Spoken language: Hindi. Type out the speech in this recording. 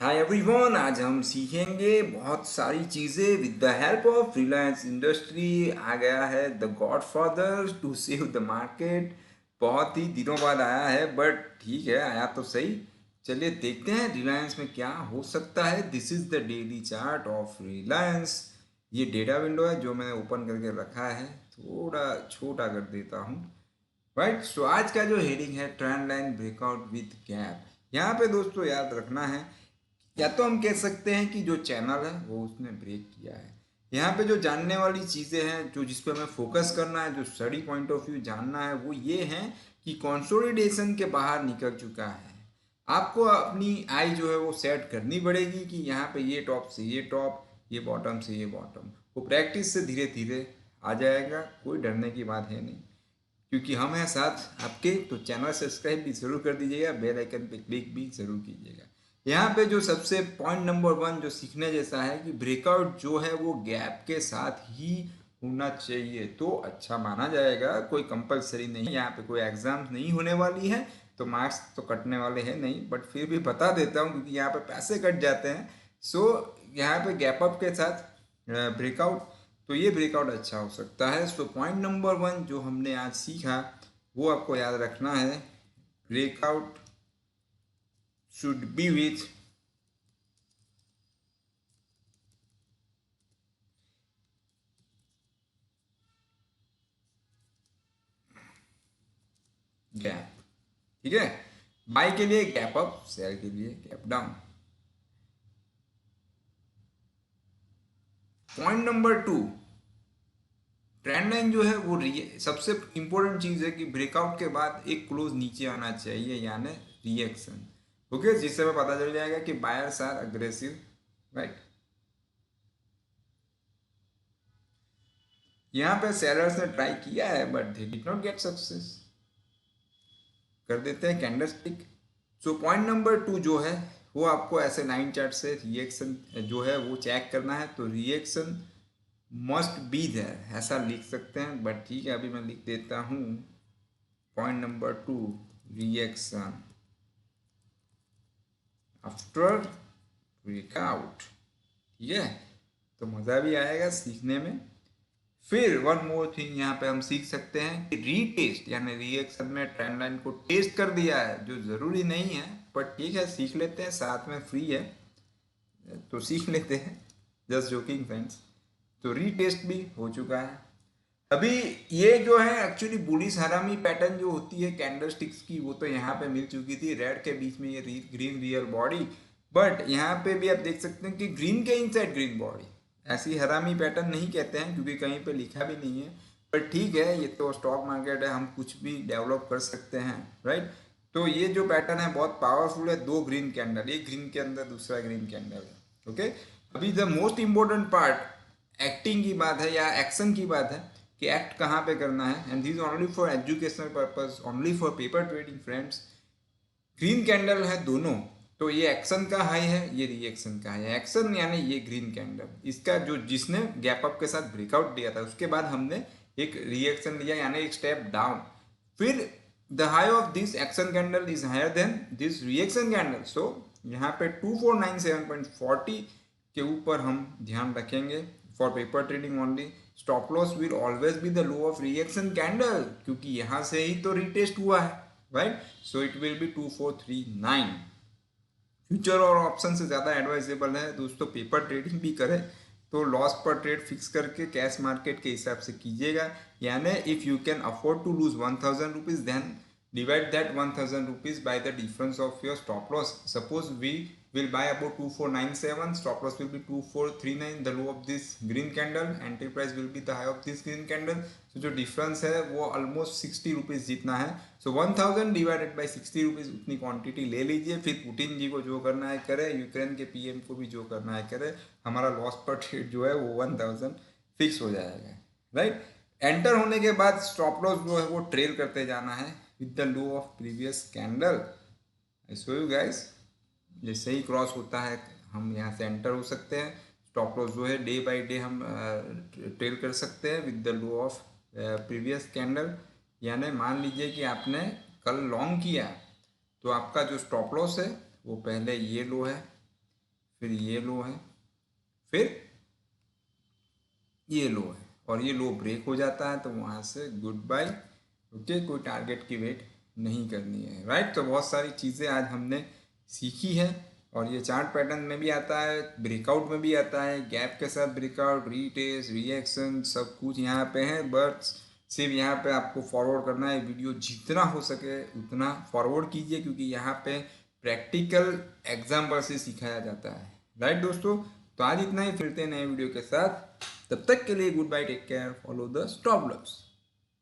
हाय एवरीवन, आज हम सीखेंगे बहुत सारी चीज़ें with the help of Reliance industry. आ गया है the godfather to save the market. बहुत ही दिनों बाद आया है, बट ठीक है, आया तो सही। चलिए देखते हैं रिलायंस में क्या हो सकता है। This is the daily chart of Reliance. ये डेटा विंडो है जो मैंने ओपन करके रखा है, थोड़ा छोटा कर देता हूँ। राइट, सो आज का जो हेडिंग है trend line breakout with gap. यहाँ पे दोस्तों याद रखना है, या तो हम कह सकते हैं कि जो चैनल है वो उसने ब्रेक किया है। यहाँ पे जो जानने वाली चीज़ें हैं, जो जिस पे हमें फोकस करना है, जो स्टडी पॉइंट ऑफ व्यू जानना है, वो ये है कि कंसोलिडेशन के बाहर निकल चुका है। आपको अपनी आई जो है वो सेट करनी पड़ेगी कि यहाँ पे ये टॉप से ये टॉप, ये बॉटम से ये बॉटम। वो प्रैक्टिस से धीरे धीरे आ जाएगा, कोई डरने की बात है नहीं। क्योंकि हम हैं साथ आपके, तो चैनल सब्सक्राइब भी ज़रूर कर दीजिएगा, बेल आइकन पे क्लिक भी ज़रूर कीजिएगा। यहाँ पे जो सबसे पॉइंट नंबर 1 जो सीखने जैसा है कि ब्रेकआउट जो है वो गैप के साथ ही होना चाहिए तो अच्छा माना जाएगा। कोई कंपलसरी नहीं, यहाँ पे कोई एग्जाम नहीं होने वाली है, तो मार्क्स तो कटने वाले हैं नहीं, बट फिर भी बता देता हूँ क्योंकि यहाँ पे पैसे कट जाते हैं। सो यहाँ पे गैप अप के साथ ब्रेकआउट, तो ये ब्रेकआउट अच्छा हो सकता है। सो पॉइंट नंबर 1 जो हमने आज सीखा वो आपको याद रखना है। Breakout should be with gap. ठीक है, बाय के लिए गैप अप, सेल के लिए gap down. Point number 2, trend line जो है वो सबसे इंपॉर्टेंट चीज है कि ब्रेकआउट के बाद एक क्लोज नीचे आना चाहिए, यानी रिएक्शन। ओके, जिससे हमें पता चल जाएगा कि बायर्स आर अग्रेसिव। राइट, यहाँ पे सेलर्स ने ट्राई किया है but they did not get success. कर देते हैं candle stick. So point number 2 जो है वो आपको ऐसे लाइन चार्ट से रिएक्शन जो है वो चेक करना है, तो रिएक्शन मस्ट बी देयर ऐसा लिख सकते हैं, बट ठीक है अभी मैं लिख देता हूँ। Point number 2, reaction after breakout. ठीक है, तो मज़ा भी आएगा सीखने में। फिर वन मोर थिंग यहाँ पे हम सीख सकते हैं कि रीटेस्ट, यानी रिएक्शन में ट्रेंड लाइन को टेस्ट कर दिया है, जो ज़रूरी नहीं है, पर ठीक है सीख लेते हैं, साथ में फ्री है तो सीख लेते हैं। Just joking friends. तो रीटेस्ट भी हो चुका है। अभी ये जो है एक्चुअली बुलिश हरामी पैटर्न जो होती है कैंडल स्टिक्स की, वो तो यहाँ पे मिल चुकी थी, रेड के बीच में ये ग्रीन रियल बॉडी। बट यहाँ पे भी आप देख सकते हैं कि ग्रीन के इनसाइड ग्रीन बॉडी। ऐसी हरामी पैटर्न नहीं कहते हैं क्योंकि कहीं पे लिखा भी नहीं है, पर ठीक है, ये तो स्टॉक मार्केट है, हम कुछ भी डेवलप कर सकते हैं। राइट, तो ये जो पैटर्न है बहुत पावरफुल है। दो ग्रीन कैंडल, एक ग्रीन के अंदर दूसरा ग्रीन कैंडल है। ओके, अभी the most important part acting की बात है या एक्शन की बात है कि एक्ट कहाँ पे करना है। And this only for educational purpose, only for paper trading friends. Green candle है दोनों, तो ये एक्शन का हाई है, ये रिएक्शन का है। एक्शन यानी ये ग्रीन कैंडल, इसका जो जिसने गैप अप के साथ ब्रेकआउट दिया था उसके बाद हमने एक रिएक्शन लिया, यानी एक स्टेप डाउन। फिर the high of this action candle is higher than this reaction candle. So यहाँ पे 2497.40 के ऊपर हम ध्यान रखेंगे for paper trading only. Stop loss will always be the low of reaction candle, क्योंकि यहाँ से ही तो रिटेस्ट हुआ है। Right, so it will be 2439। Future और ऑप्शन से ज़्यादा एडवाइजेबल है दोस्तों, पेपर ट्रेडिंग भी करें तो लॉस पर ट्रेड फिक्स करके कैश मार्केट के हिसाब से कीजिएगा। यानी if you can afford to lose 1000 rupees, then divide that 1000 rupees by the difference of your stop loss. Suppose we will buy about 2497, stop loss will be 2439, the low of this green candle, entry price will be the high of this green candle. So जो difference है वो almost 60 रुपीज़ जितना है। So 1000 डिवाइडेड बाई 60 रुपीज़, उतनी क्वांटिटी ले लीजिए। फिर पुतिन जी को जो करना है करे, यूक्रेन के पीएम को भी जो करना है करे, हमारा लॉस पर ट्रेड जो है वो 1000 फिक्स हो जाएगा। राइट, एंटर होने के बाद स्टॉप लॉस जो है वो ट्रेल करते जाना है with the low of previous candle. I show you guys, जैसे ही क्रॉस होता है हम यहाँ से एंटर हो सकते हैं। स्टॉप लॉस जो है डे बाय डे हम ट्रेल कर सकते हैं with the low of previous candle. यानी मान लीजिए कि आपने कल लॉन्ग किया, तो आपका जो स्टॉप लॉस है वो पहले ये लो है, फिर ये लो है, फिर ये लो है, और ये लो ब्रेक हो जाता है तो वहाँ से गुड बाय। ओके, कोई टारगेट की वेट नहीं करनी है, राइट। तो बहुत सारी चीज़ें आज हमने सीखी है, और ये चार्ट पैटर्न में भी आता है, ब्रेकआउट में भी आता है, गैप के साथ ब्रेकआउट, रीटेस्ट, रिएक्शन, सब कुछ यहाँ पे है। बस सिर्फ यहाँ पे आपको फॉरवर्ड करना है, वीडियो जितना हो सके उतना फॉरवर्ड कीजिए, क्योंकि यहाँ पे प्रैक्टिकल एग्जाम्पल से सिखाया जाता है, राइट दोस्तों। तो आज इतना ही, फिरते हैं नए वीडियो के साथ, तब तक के लिए goodbye, take care, follow the stop loss.